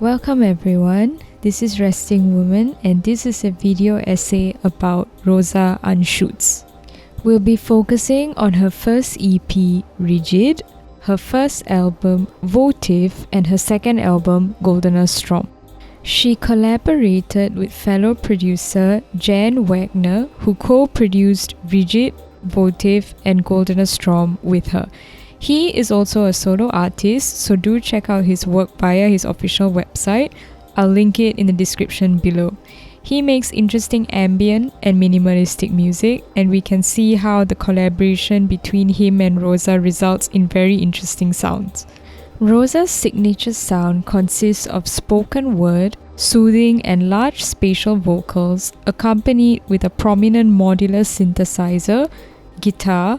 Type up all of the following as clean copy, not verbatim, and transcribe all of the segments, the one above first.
Welcome everyone, this is Resting Woman and this is a video essay about Rosa Anschütz. We'll be focusing on her first EP, Rigid, her first album, Votive, and her second album, Strom. She collaborated with fellow producer Jan Wagner, who co-produced Rigid, Votive, and Strom with her. He is also a solo artist, so do check out his work via his official website. I'll link it in the description below. He makes interesting ambient and minimalistic music, and we can see how the collaboration between him and Rosa results in very interesting sounds. Rosa's signature sound consists of spoken word, soothing and large spatial vocals, accompanied with a prominent modular synthesizer, guitar,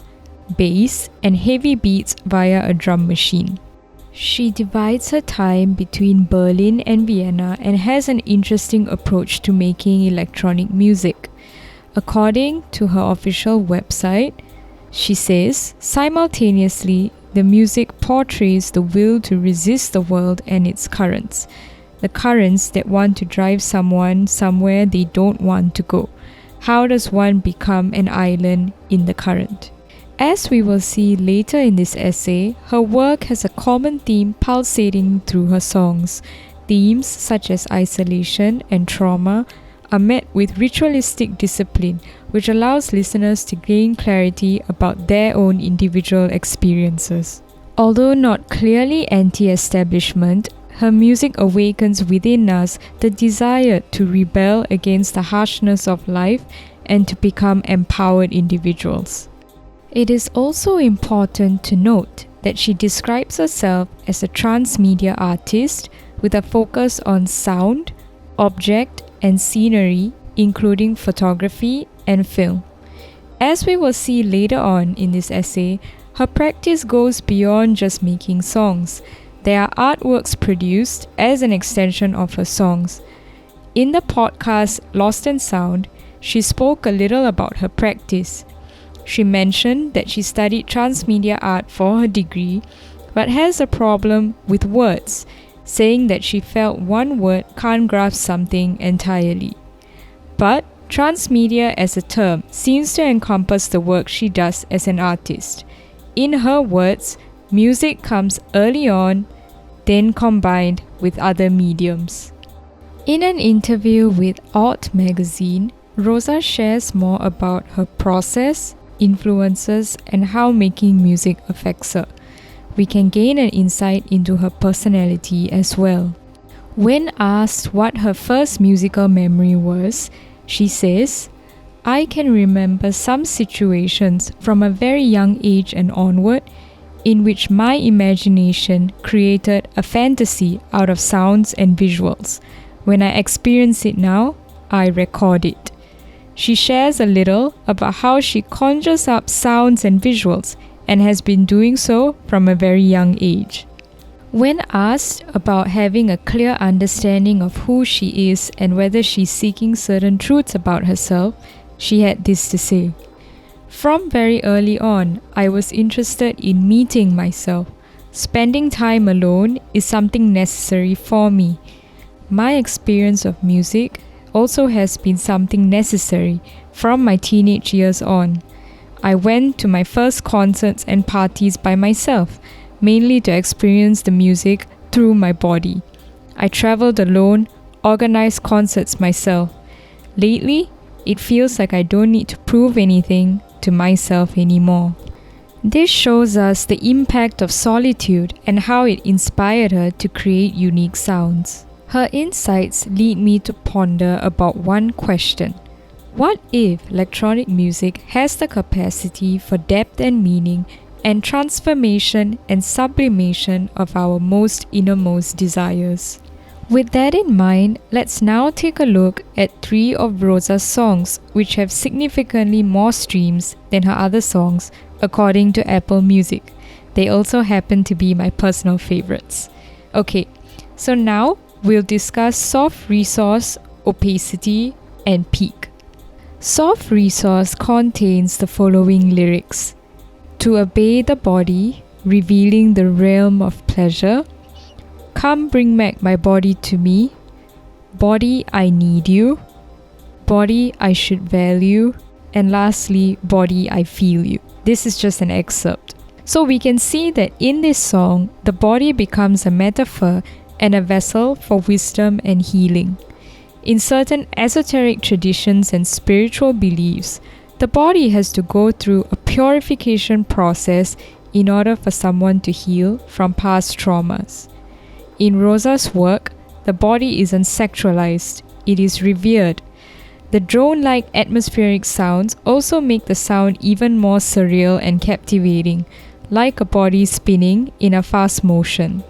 bass, and heavy beats via a drum machine. She divides her time between Berlin and Vienna and has an interesting approach to making electronic music. According to her official website, she says, simultaneously, the music portrays the will to resist the world and its currents, the currents that want to drive someone somewhere they don't want to go. How does one become an island in the current? As we will see later in this essay, her work has a common theme pulsating through her songs. Themes such as isolation and trauma are met with ritualistic discipline, which allows listeners to gain clarity about their own individual experiences. Although not clearly anti-establishment, her music awakens within us the desire to rebel against the harshness of life and to become empowered individuals. It is also important to note that she describes herself as a transmedia artist with a focus on sound, object, and scenery, including photography and film. As we will see later on in this essay, her practice goes beyond just making songs. There are artworks produced as an extension of her songs. In the podcast Lost in Sound, she spoke a little about her practice. She mentioned that she studied transmedia art for her degree, but has a problem with words, saying that she felt one word can't grasp something entirely. But transmedia as a term seems to encompass the work she does as an artist. In her words, music comes early on, then combined with other mediums. In an interview with Art magazine, Rosa shares more about her process, influences, and how making music affects her. We can gain an insight into her personality as well. When asked what her first musical memory was, she says, "I can remember some situations from a very young age and onward in which my imagination created a fantasy out of sounds and visuals. When I experience it now, I record it." She shares a little about how she conjures up sounds and visuals and has been doing so from a very young age. When asked about having a clear understanding of who she is and whether she's seeking certain truths about herself, she had this to say, "From very early on, I was interested in meeting myself. Spending time alone is something necessary for me. My experience of music also has been something necessary from my teenage years on. I went to my first concerts and parties by myself, mainly to experience the music through my body. I traveled alone, organized concerts myself. Lately, it feels like I don't need to prove anything to myself anymore." This shows us the impact of solitude and how it inspired her to create unique sounds. Her insights lead me to ponder about one question. What if electronic music has the capacity for depth and meaning and transformation and sublimation of our most innermost desires? With that in mind, let's now take a look at 3 of Rosa's songs, which have significantly more streams than her other songs, according to Apple Music. They also happen to be my personal favorites. Okay, so now we'll discuss Soft Resource, Opacity, and Peak. Soft Resource contains the following lyrics: "To obey the body, revealing the realm of pleasure. Come bring back my body to me. Body, I need you. Body, I should value. And lastly, body, I feel you. This is just an excerpt. So we can see that in this song, the body becomes a metaphor and a vessel for wisdom and healing. In certain esoteric traditions and spiritual beliefs, the body has to go through a purification process in order for someone to heal from past traumas. In Rosa's work, the body isn't sexualized, it is revered. The drone-like atmospheric sounds also make the sound even more surreal and captivating, like a body spinning in a fast motion.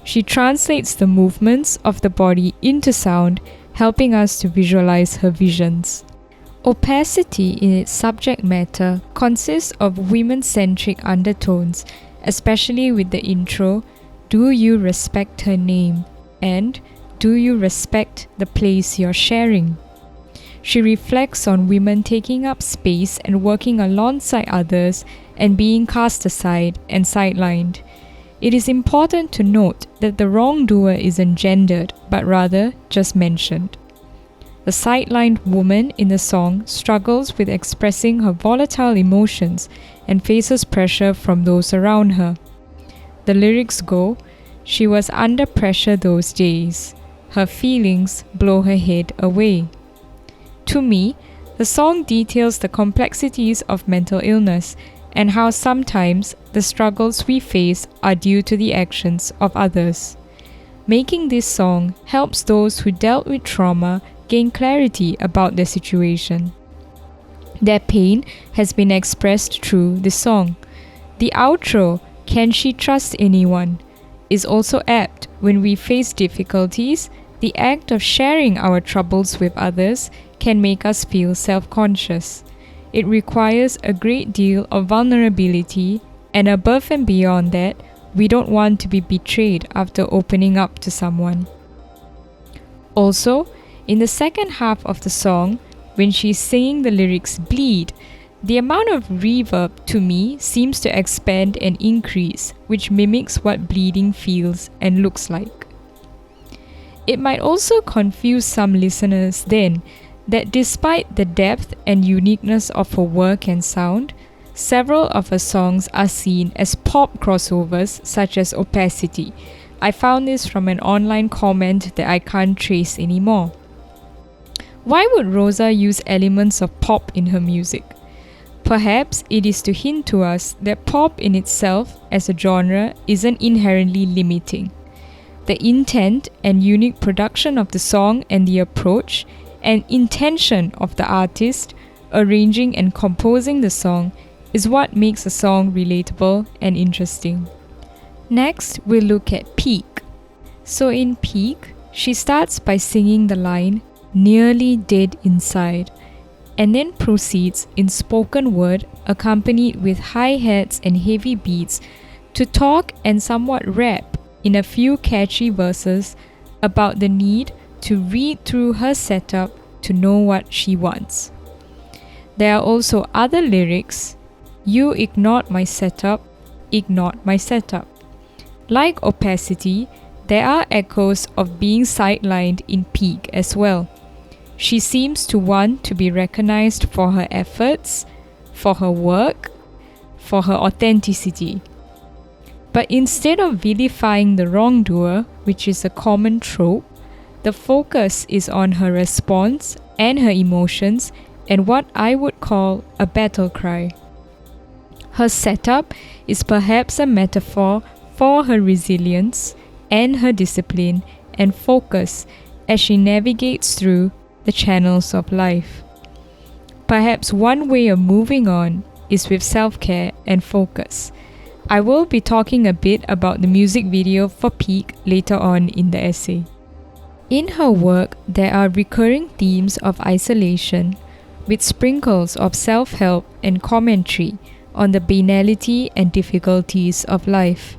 She translates the movements of the body into sound, helping us to visualize her visions. Opacity in its subject matter consists of women-centric undertones, especially with the intro, "Do you respect her name?" and "Do you respect the place you're sharing?" She reflects on women taking up space and working alongside others and being cast aside and sidelined. It is important to note that the wrongdoer isn't gendered, but rather just mentioned. The sidelined woman in the song struggles with expressing her volatile emotions and faces pressure from those around her. The lyrics go, "She was under pressure those days. Her feelings blow her head away." To me, the song details the complexities of mental illness and how sometimes the struggles we face are due to the actions of others. Making this song helps those who dealt with trauma gain clarity about their situation. Their pain has been expressed through the song. The outro, "Can she trust anyone?" is also apt. When we face difficulties, the act of sharing our troubles with others can make us feel self-conscious. It requires a great deal of vulnerability, and above and beyond that, we don't want to be betrayed after opening up to someone. Also, in the second half of the song, when she's singing the lyrics "bleed," the amount of reverb to me seems to expand and increase, which mimics what bleeding feels and looks like. It might also confuse some listeners then that despite the depth and uniqueness of her work and sound, several of her songs are seen as pop crossovers such as Opacity. I found this from an online comment that I can't trace anymore. Why would Rosa use elements of pop in her music? Perhaps it is to hint to us that pop in itself as a genre isn't inherently limiting. The intent and unique production of the song and the approach and intention of the artist arranging and composing the song is what makes a song relatable and interesting. Next, we'll look at Peak. So in Peak, she starts by singing the line, "Nearly dead inside," and then proceeds in spoken word accompanied with hi-hats and heavy beats to talk and somewhat rap in a few catchy verses about the need to read through her setup to know what she wants. There are also other lyrics, "You ignored my setup, ignored my setup." Like Opacity, there are echoes of being sidelined in Peak as well. She seems to want to be recognized for her efforts, for her work, for her authenticity. But instead of vilifying the wrongdoer, which is a common trope, the focus is on her response and her emotions and what I would call a battle cry. Her setup is perhaps a metaphor for her resilience and her discipline and focus as she navigates through the channels of life. Perhaps one way of moving on is with self-care and focus. I will be talking a bit about the music video for Peak later on in the essay. In her work, there are recurring themes of isolation, with sprinkles of self-help and commentary on the banality and difficulties of life.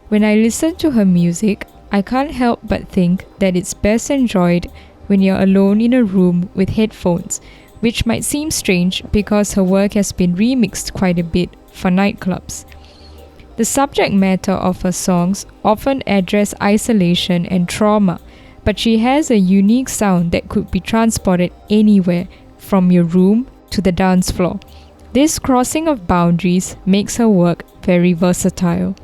When I listen to her music, I can't help but think that it's best enjoyed when you're alone in a room with headphones, which might seem strange because her work has been remixed quite a bit for nightclubs. The subject matter of her songs often address isolation and trauma, but she has a unique sound that could be transported anywhere, from your room to the dance floor. This crossing of boundaries makes her work very versatile.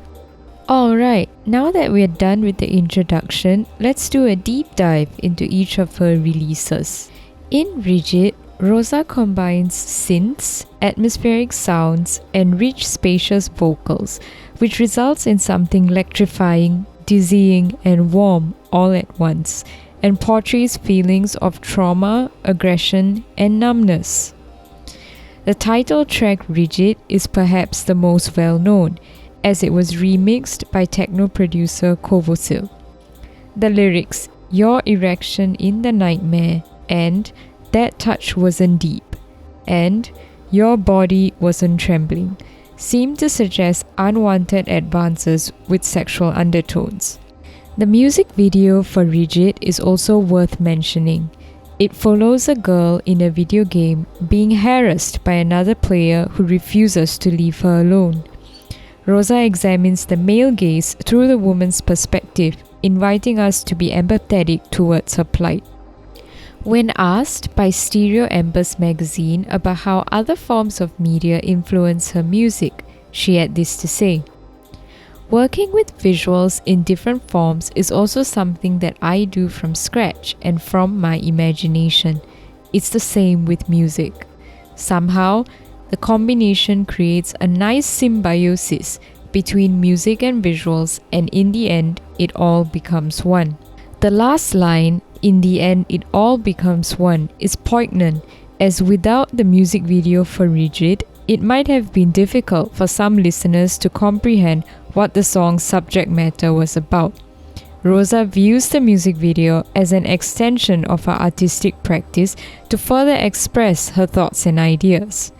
Alright, now that we're done with the introduction, let's do a deep dive into each of her releases. In Rigid, Rosa combines synths, atmospheric sounds, and rich, spacious vocals, which results in something electrifying, dizzying, and warm all at once, and portrays feelings of trauma, aggression, and numbness. The title track Rigid is perhaps the most well-known, as it was remixed by techno producer Votive. The lyrics, "Your erection in the nightmare," and "That touch wasn't deep," and "Your body wasn't trembling," seem to suggest unwanted advances with sexual undertones. The music video for Rigid is also worth mentioning. It follows a girl in a video game being harassed by another player who refuses to leave her alone. Rosa examines the male gaze through the woman's perspective, inviting us to be empathetic towards her plight. When asked by Stereo Embers magazine about how other forms of media influence her music, she had this to say: "Working with visuals in different forms is also something that I do from scratch and from my imagination. It's the same with music. Somehow, the combination creates a nice symbiosis between music and visuals, and in the end, it all becomes one." The last line, "In the end, it all becomes one," is poignant, as without the music video for Rigid, it might have been difficult for some listeners to comprehend what the song's subject matter was about. Rosa views the music video as an extension of her artistic practice to further express her thoughts and ideas.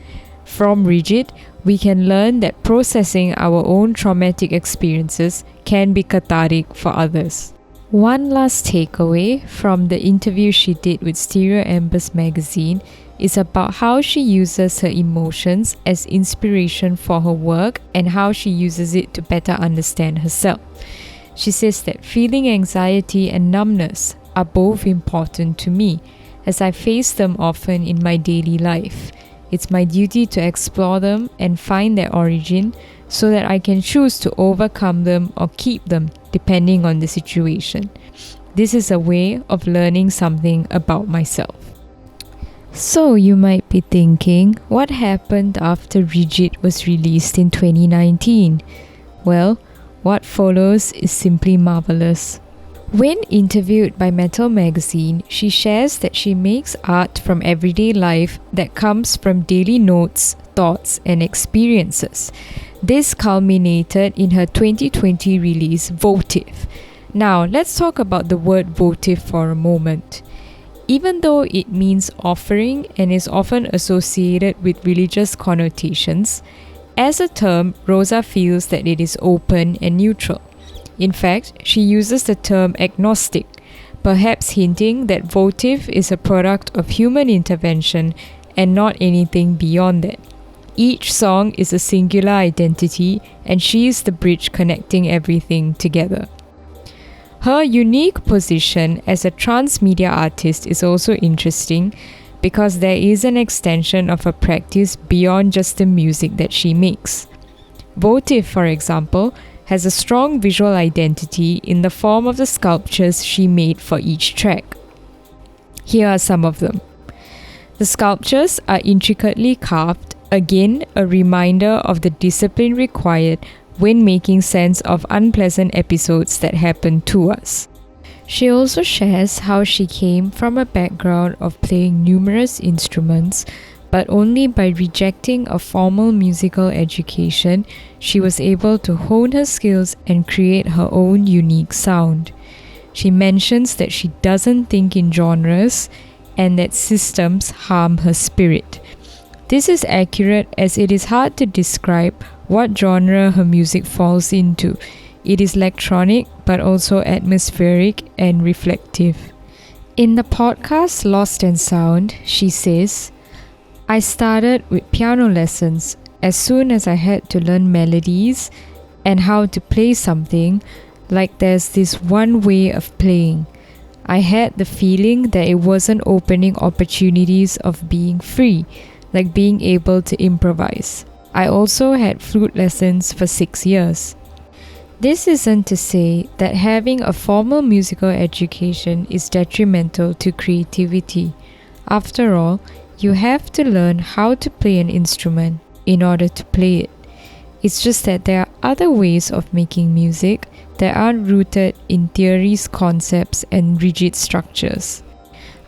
From Rigid, we can learn that processing our own traumatic experiences can be cathartic for others. One last takeaway from the interview she did with Stereo Embers magazine is about how she uses her emotions as inspiration for her work and how she uses it to better understand herself. She says that feeling anxiety and numbness are both important to me, as I face them often in my daily life. It's my duty to explore them and find their origin so that I can choose to overcome them or keep them depending on the situation. This is a way of learning something about myself. So you might be thinking, what happened after Rigid was released in 2019? Well, what follows is simply marvelous. When interviewed by Metal Magazine, she shares that she makes art from everyday life that comes from daily notes, thoughts, and experiences. This culminated in her 2020 release, Votive. Now, let's talk about the word votive for a moment. Even though it means offering and is often associated with religious connotations, as a term, Rosa feels that it is open and neutral. In fact, she uses the term agnostic, perhaps hinting that votive is a product of human intervention and not anything beyond that. Each song is a singular identity, and she is the bridge connecting everything together. Her unique position as a transmedia artist is also interesting because there is an extension of her practice beyond just the music that she makes. Votive, for example, has a strong visual identity in the form of the sculptures she made for each track. Here are some of them. The sculptures are intricately carved, again a reminder of the discipline required when making sense of unpleasant episodes that happen to us. She also shares how she came from a background of playing numerous instruments, but only by rejecting a formal musical education, she was able to hone her skills and create her own unique sound. She mentions that she doesn't think in genres and that systems harm her spirit. This is accurate as it is hard to describe what genre her music falls into. It is electronic but also atmospheric and reflective. In the podcast Lost and Sound, she says, "I started with piano lessons. As soon as I had to learn melodies, and how to play something, like there's this one way of playing. I had the feeling that it wasn't opening opportunities of being free, like being able to improvise. I also had flute lessons for 6 years. This isn't to say that having a formal musical education is detrimental to creativity. After all, you have to learn how to play an instrument in order to play it. It's just that there are other ways of making music that aren't rooted in theories, concepts, and rigid structures.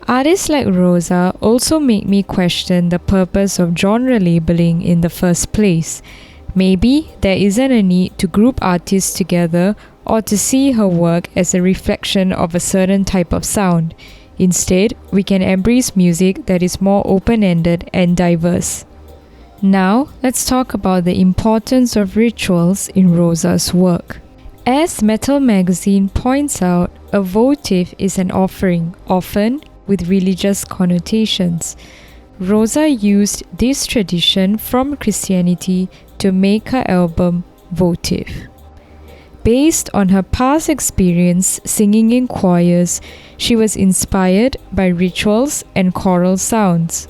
Artists like Rosa also make me question the purpose of genre labeling in the first place. Maybe there isn't a need to group artists together or to see her work as a reflection of a certain type of sound. Instead, we can embrace music that is more open-ended and diverse. Now, let's talk about the importance of rituals in Rosa's work. As Metal Magazine points out, a votive is an offering, often with religious connotations. Rosa used this tradition from Christianity to make her album Votive. Based on her past experience singing in choirs, she was inspired by rituals and choral sounds.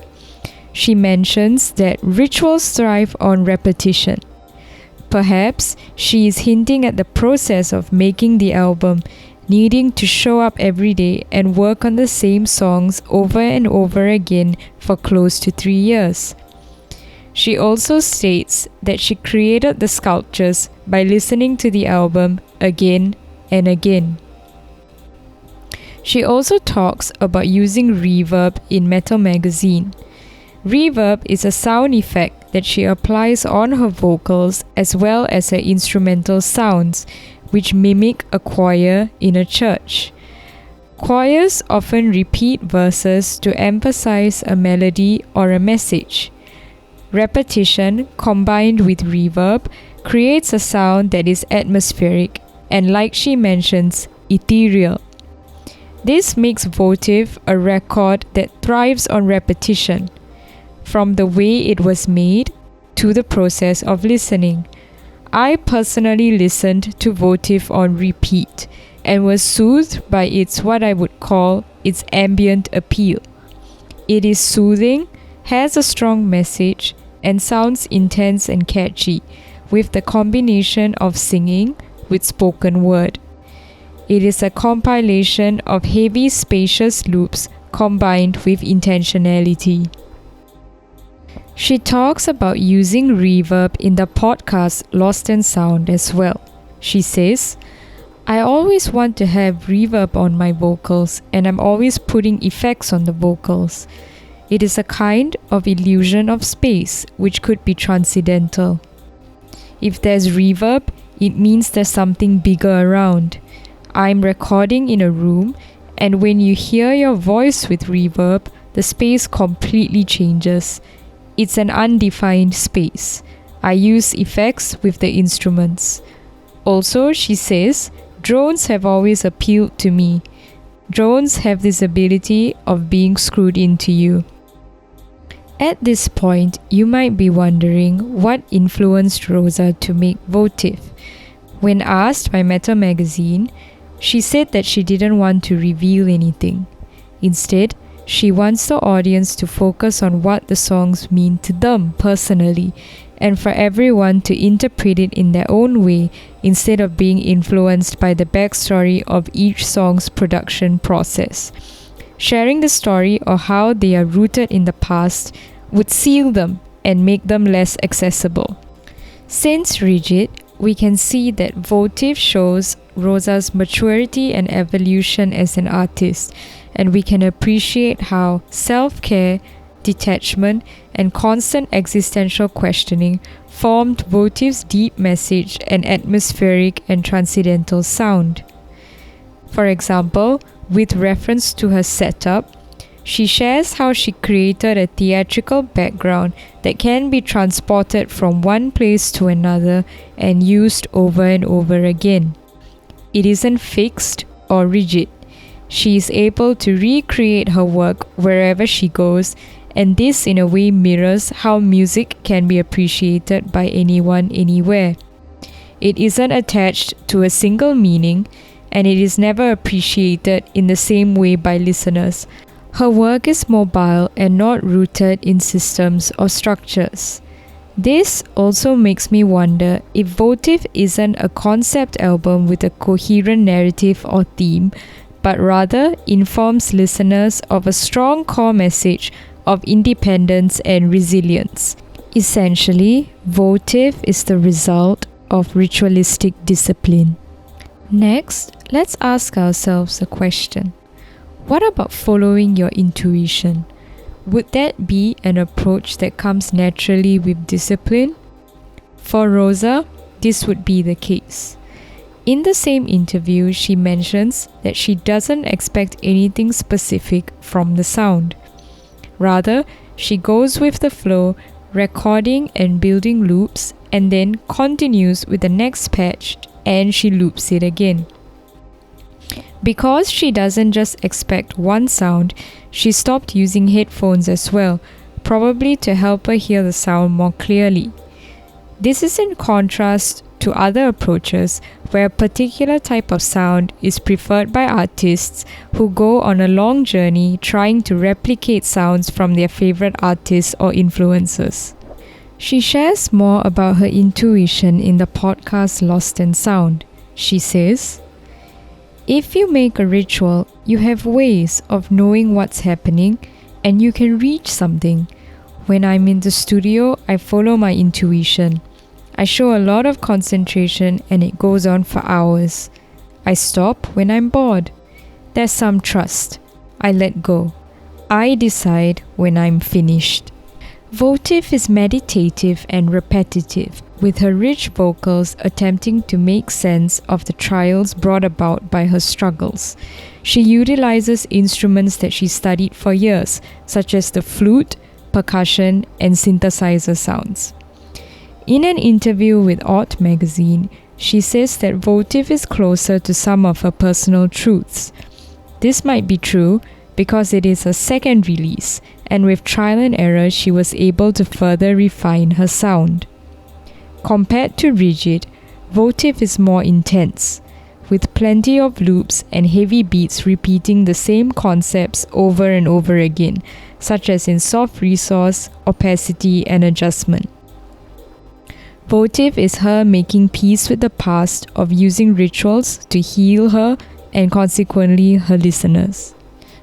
She mentions that rituals thrive on repetition. Perhaps she is hinting at the process of making the album, needing to show up every day and work on the same songs over and over again for close to 3 years. She also states that she created the sculptures by listening to the album again and again. She also talks about using reverb in Metal Magazine. Reverb is a sound effect that she applies on her vocals as well as her instrumental sounds, which mimic a choir in a church. Choirs often repeat verses to emphasize a melody or a message. Repetition combined with reverb creates a sound that is atmospheric and, like she mentions, ethereal. This makes Votive a record that thrives on repetition, from the way it was made to the process of listening. I personally listened to Votive on repeat and was soothed by what I would call its ambient appeal. It is soothing, has a strong message, and sounds intense and catchy, with the combination of singing with spoken word. It is a compilation of heavy, spacious loops combined with intentionality. She talks about using reverb in the podcast Lost and Sound as well. She says, I always want to have reverb on my vocals, and I'm always putting effects on the vocals. It is a kind of illusion of space, which could be transcendental. If there's reverb, it means there's something bigger around. I'm recording in a room, and when you hear your voice with reverb, the space completely changes. It's an undefined space. I use effects with the instruments. Also, she says, drones have always appealed to me. Drones have this ability of being screwed into you. At this point, you might be wondering what influenced Rosa to make Votive. When asked by Metal Magazine, she said that she didn't want to reveal anything. Instead, she wants the audience to focus on what the songs mean to them personally, and for everyone to interpret it in their own way instead of being influenced by the backstory of each song's production process. Sharing the story or how they are rooted in the past would seal them and make them less accessible. Since rigid, we can see that Votive shows Rosa's maturity and evolution as an artist, and we can appreciate how self-care, detachment, and constant existential questioning formed Votive's deep message and atmospheric and transcendental sound. For example, with reference to her setup, she shares how she created a theatrical background that can be transported from one place to another and used over and over again. It isn't fixed or rigid. She is able to recreate her work wherever she goes, and this in a way mirrors how music can be appreciated by anyone, anywhere. It isn't attached to a single meaning, and it is never appreciated in the same way by listeners. Her work is mobile and not rooted in systems or structures. This also makes me wonder if Votive isn't a concept album with a coherent narrative or theme, but rather informs listeners of a strong core message of independence and resilience. Essentially, Votive is the result of ritualistic discipline. Next, let's ask ourselves a question. What about following your intuition? Would that be an approach that comes naturally with discipline? For Rosa, this would be the case. In the same interview, she mentions that she doesn't expect anything specific from the sound. Rather, she goes with the flow, recording and building loops, and then continues with the next patch and she loops it again. Because she doesn't just expect one sound, she stopped using headphones as well, probably to help her hear the sound more clearly. This is in contrast to other approaches where a particular type of sound is preferred by artists who go on a long journey trying to replicate sounds from their favorite artists or influencers. She shares more about her intuition in the podcast Lost in Sound. She says, "If you make a ritual, you have ways of knowing what's happening and you can reach something. When I'm in the studio, I follow my intuition. I show a lot of concentration and it goes on for hours. I stop when I'm bored. There's some trust. I let go. I decide when I'm finished." Votive is meditative and repetitive, with her rich vocals attempting to make sense of the trials brought about by her struggles. She utilizes instruments that she studied for years, such as the flute, percussion, and synthesizer sounds. In an interview with Odd magazine, she says that Votive is closer to some of her personal truths. This might be true because it is her second release, and with trial and error she was able to further refine her sound. Compared to Rigid, Votive is more intense, with plenty of loops and heavy beats repeating the same concepts over and over again, such as in soft resource, opacity, and adjustment. Votive is her making peace with the past of using rituals to heal her and consequently her listeners.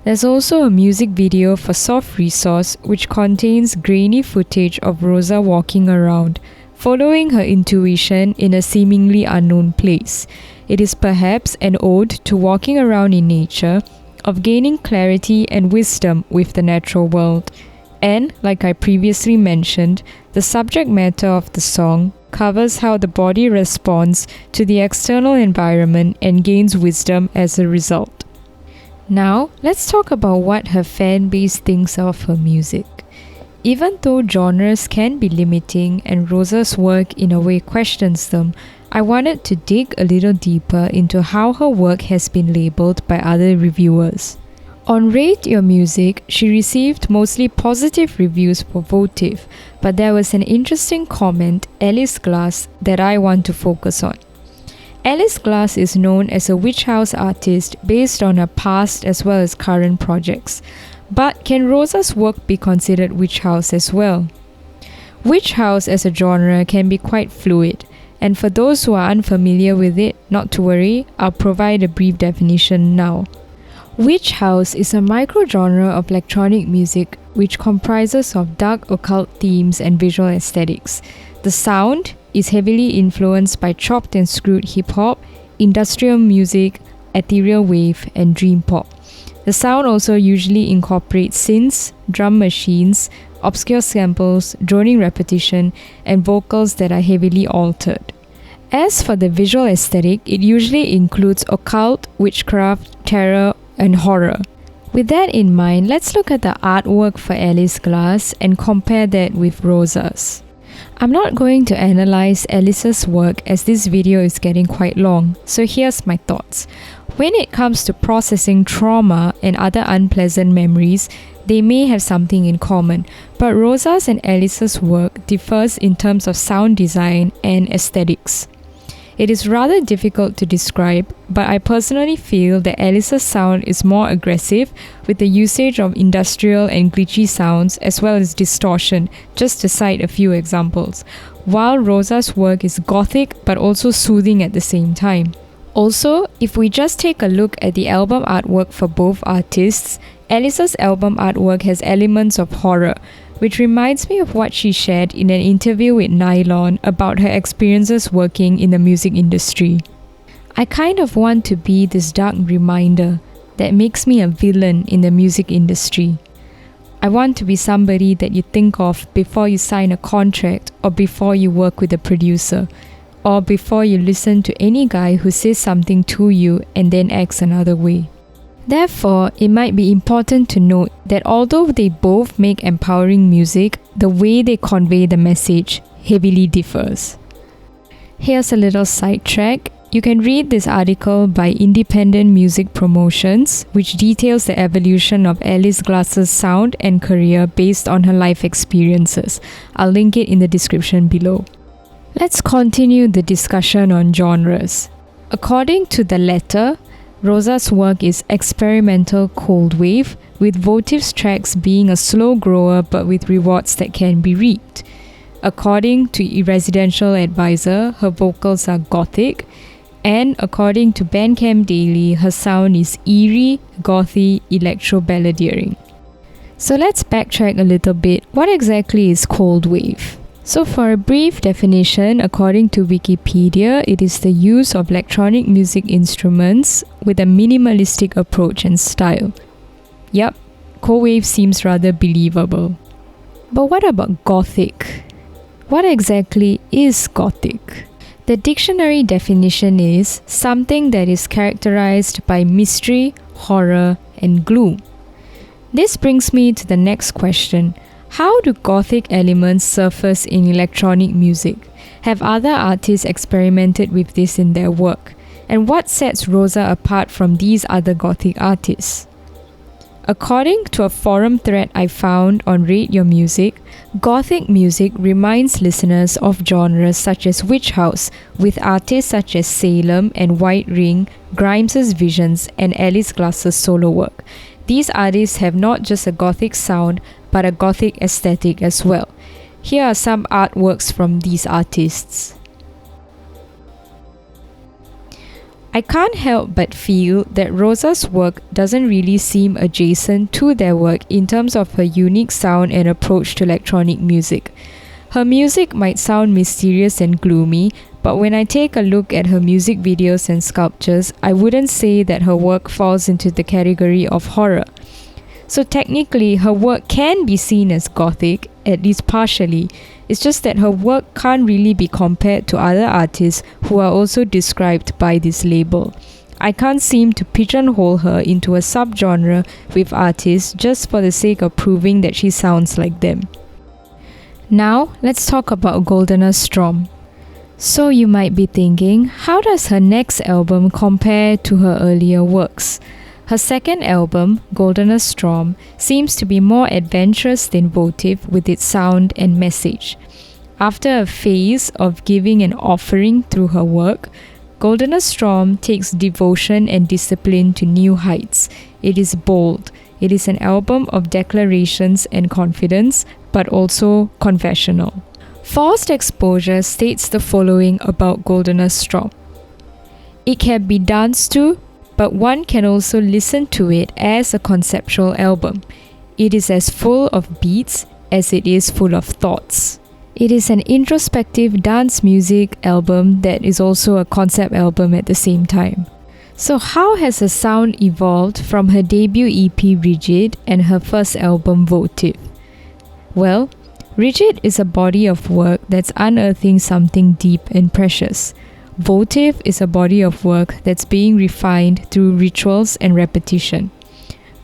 There's also a music video for Soft Resource which contains grainy footage of Rosa walking around, following her intuition in a seemingly unknown place. It is perhaps an ode to walking around in nature, of gaining clarity and wisdom with the natural world. And, like I previously mentioned, the subject matter of the song covers how the body responds to the external environment and gains wisdom as a result. Now, let's talk about what her fan base thinks of her music. Even though genres can be limiting and Rosa's work in a way questions them, I wanted to dig a little deeper into how her work has been labeled by other reviewers. On Rate Your Music, she received mostly positive reviews for Votive, but there was an interesting comment, Alice Glass, that I want to focus on. Alice Glass is known as a witch house artist based on her past as well as current projects. But can Rosa's work be considered witch house as well? Witch house as a genre can be quite fluid, and for those who are unfamiliar with it, not to worry, I'll provide a brief definition now. Witch house is a micro-genre of electronic music which comprises of dark occult themes and visual aesthetics. The sound is heavily influenced by chopped and screwed hip-hop, industrial music, ethereal wave, and dream pop. The sound also usually incorporates synths, drum machines, obscure samples, droning repetition, and vocals that are heavily altered. As for the visual aesthetic, it usually includes occult, witchcraft, terror, and horror. With that in mind, let's look at the artwork for Alice Glass and compare that with Rosa's. I'm not going to analyze Alice's work as this video is getting quite long, so here's my thoughts. When it comes to processing trauma and other unpleasant memories, they may have something in common, but Rosa's and Alice's work differs in terms of sound design and aesthetics. It is rather difficult to describe, but I personally feel that Alice's sound is more aggressive with the usage of industrial and glitchy sounds as well as distortion, just to cite a few examples, while Rosa's work is gothic but also soothing at the same time. Also, if we just take a look at the album artwork for both artists, Alice's album artwork has elements of horror, which reminds me of what she shared in an interview with Nylon about her experiences working in the music industry. I kind of want to be this dark reminder that makes me a villain in the music industry. I want to be somebody that you think of before you sign a contract or before you work with a producer, or before you listen to any guy who says something to you and then acts another way. Therefore, it might be important to note that although they both make empowering music, the way they convey the message heavily differs. Here's a little sidetrack. You can read this article by Independent Music Promotions, which details the evolution of Alice Glass's sound and career based on her life experiences. I'll link it in the description below. Let's continue the discussion on genres. According to the letter, Rosa's work is experimental cold wave, with Votive's tracks being a slow grower but with rewards that can be reaped. According to Residential Advisor, her vocals are gothic, and according to Bandcamp Daily, her sound is eerie, gothy, electro-balladeering. So let's backtrack a little bit. What exactly is cold wave? So for a brief definition, according to Wikipedia, it is the use of electronic music instruments with a minimalistic approach and style. Yup, cold wave seems rather believable. But what about gothic? What exactly is gothic? The dictionary definition is something that is characterized by mystery, horror, and gloom. This brings me to the next question. How do gothic elements surface in electronic music? Have other artists experimented with this in their work? And what sets Rosa apart from these other gothic artists? According to a forum thread I found on Rate Your Music, gothic music reminds listeners of genres such as Witch House, with artists such as Salem and White Ring, Grimes' Visions, and Alice Glass's solo work. These artists have not just a gothic sound, but a gothic aesthetic as well. Here are some artworks from these artists. I can't help but feel that Rosa's work doesn't really seem adjacent to their work in terms of her unique sound and approach to electronic music. Her music might sound mysterious and gloomy, but when I take a look at her music videos and sculptures, I wouldn't say that her work falls into the category of horror. So technically, her work can be seen as gothic, at least partially. It's just that her work can't really be compared to other artists who are also described by this label. I can't seem to pigeonhole her into a subgenre with artists just for the sake of proving that she sounds like them. Now, let's talk about Goldena Strom. So you might be thinking, how does her next album compare to her earlier works? Her second album, Goldena Strom, seems to be more adventurous than Votive with its sound and message. After a phase of giving an offering through her work, Goldena Strom takes devotion and discipline to new heights. It is bold. It is an album of declarations and confidence, but also confessional. Forced Exposure states the following about Goldena Strom. It can be danced to, but one can also listen to it as a conceptual album. It is as full of beats as it is full of thoughts. It is an introspective dance music album that is also a concept album at the same time. So how has her sound evolved from her debut EP Rigid and her first album Votive? Well, Rigid is a body of work that's unearthing something deep and precious. Votive is a body of work that's being refined through rituals and repetition.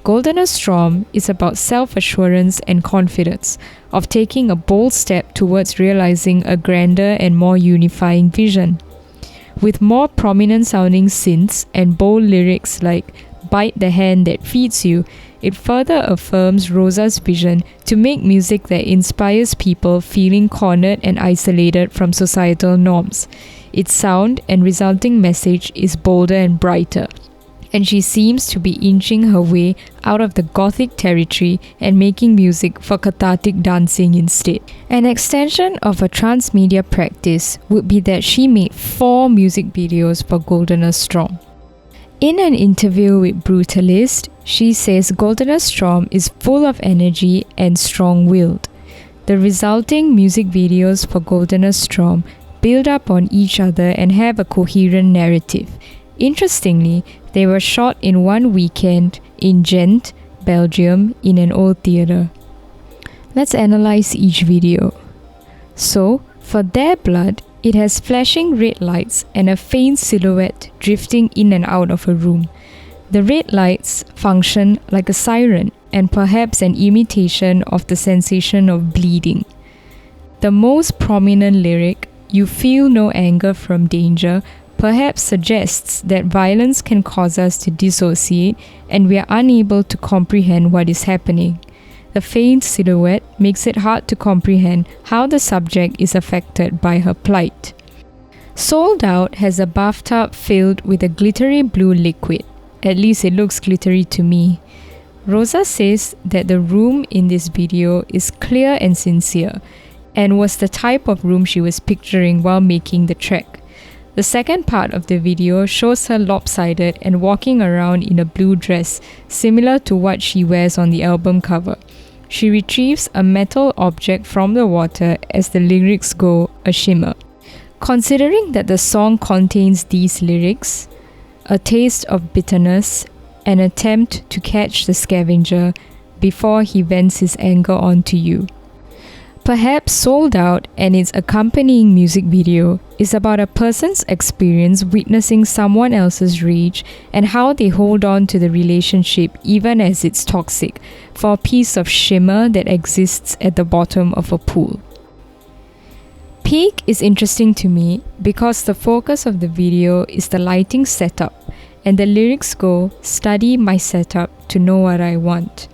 Goldena Strom is about self-assurance and confidence, of taking a bold step towards realizing a grander and more unifying vision. With more prominent sounding synths and bold lyrics like "Bite the hand that feeds you," it further affirms Rosa's vision to make music that inspires people feeling cornered and isolated from societal norms. Its sound and resulting message is bolder and brighter, and she seems to be inching her way out of the gothic territory and making music for cathartic dancing instead. An extension of a transmedia practice would be that she made 4 music videos for Goldener Strom. In an interview with Brutalist, she says Goldener Strom is full of energy and strong-willed. The resulting music videos for Goldener Strom build up on each other and have a coherent narrative. Interestingly, they were shot in one weekend in Ghent, Belgium, in an old theatre. Let's analyze each video. So, for Their Blood, it has flashing red lights and a faint silhouette drifting in and out of a room. The red lights function like a siren and perhaps an imitation of the sensation of bleeding. The most prominent lyric, "You feel no anger from danger," perhaps suggests that violence can cause us to dissociate and we are unable to comprehend what is happening. The faint silhouette makes it hard to comprehend how the subject is affected by her plight. Sold Out has a bathtub filled with a glittery blue liquid. At least it looks glittery to me. Rosa says that the room in this video is clear and sincere, and was the type of room she was picturing while making the track. The second part of the video shows her lopsided and walking around in a blue dress, similar to what she wears on the album cover. She retrieves a metal object from the water as the lyrics go, a shimmer. Considering that the song contains these lyrics, a taste of bitterness, an attempt to catch the scavenger before he vents his anger onto you. Perhaps Sold Out and its accompanying music video is about a person's experience witnessing someone else's rage and how they hold on to the relationship even as it's toxic, for a piece of shimmer that exists at the bottom of a pool. Peak is interesting to me because the focus of the video is the lighting setup, and the lyrics go, "Study my setup to know what I want."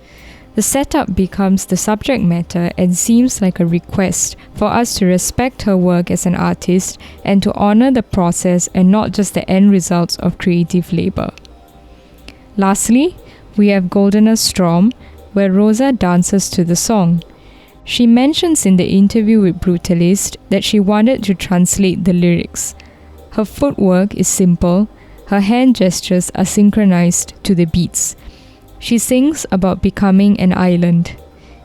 The setup becomes the subject matter and seems like a request for us to respect her work as an artist and to honor the process and not just the end results of creative labor. Lastly, we have Goldener Strom, where Rosa dances to the song. She mentions in the interview with Brutalist that she wanted to translate the lyrics. Her footwork is simple, her hand gestures are synchronized to the beats. She sings about becoming an island.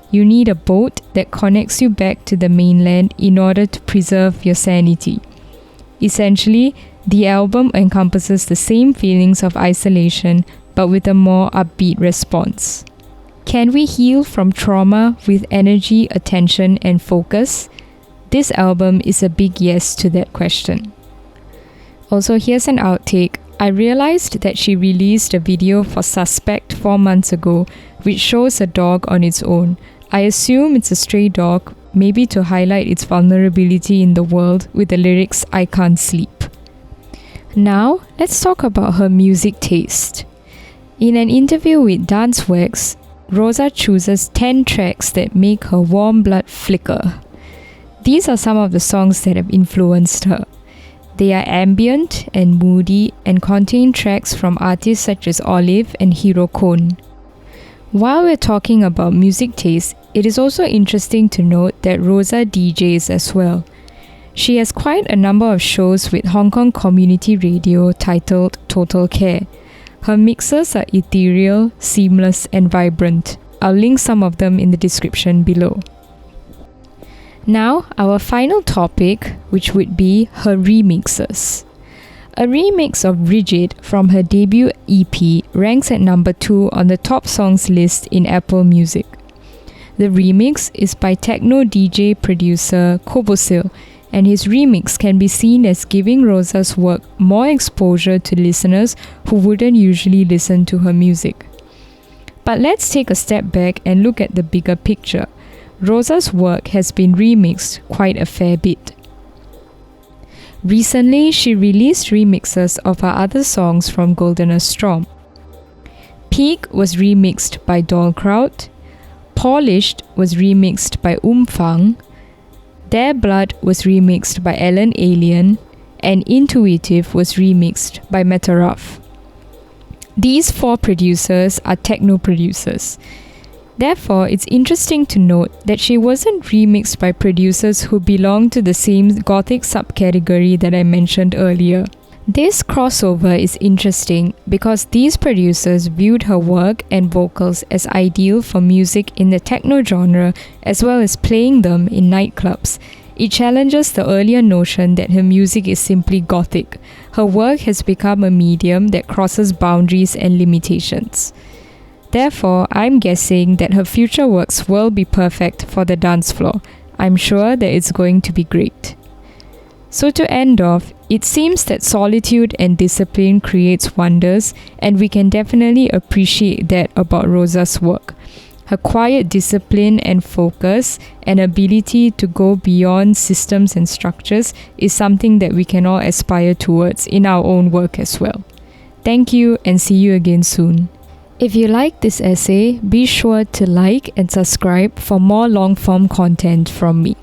You need a boat that connects you back to the mainland in order to preserve your sanity. Essentially, the album encompasses the same feelings of isolation but with a more upbeat response. Can we heal from trauma with energy, attention, and focus? This album is a big yes to that question. Also, here's an outtake. I realized that she released a video for Suspect 4 months ago, which shows a dog on its own. I assume it's a stray dog, maybe to highlight its vulnerability in the world with the lyrics "I can't sleep." Now, let's talk about her music taste. In an interview with Dance Wax, Rosa chooses 10 tracks that make her warm blood flicker. These are some of the songs that have influenced her. They are ambient and moody and contain tracks from artists such as Olive and Hiro Kon. While we're talking about music taste, it is also interesting to note that Rosa DJs as well. She has quite a number of shows with Hong Kong community radio titled Total Care. Her mixes are ethereal, seamless, and vibrant. I'll link some of them in the description below. Now, our final topic, which would be her remixes. A remix of Rigid from her debut EP ranks at number 2 on the top songs list in Apple Music. The remix is by techno DJ producer Kobosil, and his remix can be seen as giving Rosa's work more exposure to listeners who wouldn't usually listen to her music. But let's take a step back and look at the bigger picture. Rosa's work has been remixed quite a fair bit. Recently, she released remixes of her other songs from Goldener Strom. Peak was remixed by Dollkraut, Polished was remixed by Umfang, Their Blood was remixed by Alan Alien, and Intuitive was remixed by Metaraf. These 4 producers are techno producers. Therefore, it's interesting to note that she wasn't remixed by producers who belong to the same gothic subcategory that I mentioned earlier. This crossover is interesting because these producers viewed her work and vocals as ideal for music in the techno genre as well as playing them in nightclubs. It challenges the earlier notion that her music is simply gothic. Her work has become a medium that crosses boundaries and limitations. Therefore, I'm guessing that her future works will be perfect for the dance floor. I'm sure that it's going to be great. So to end off, it seems that solitude and discipline creates wonders, and we can definitely appreciate that about Rosa's work. Her quiet discipline and focus and ability to go beyond systems and structures is something that we can all aspire towards in our own work as well. Thank you and see you again soon. If you like this essay, be sure to like and subscribe for more long-form content from me.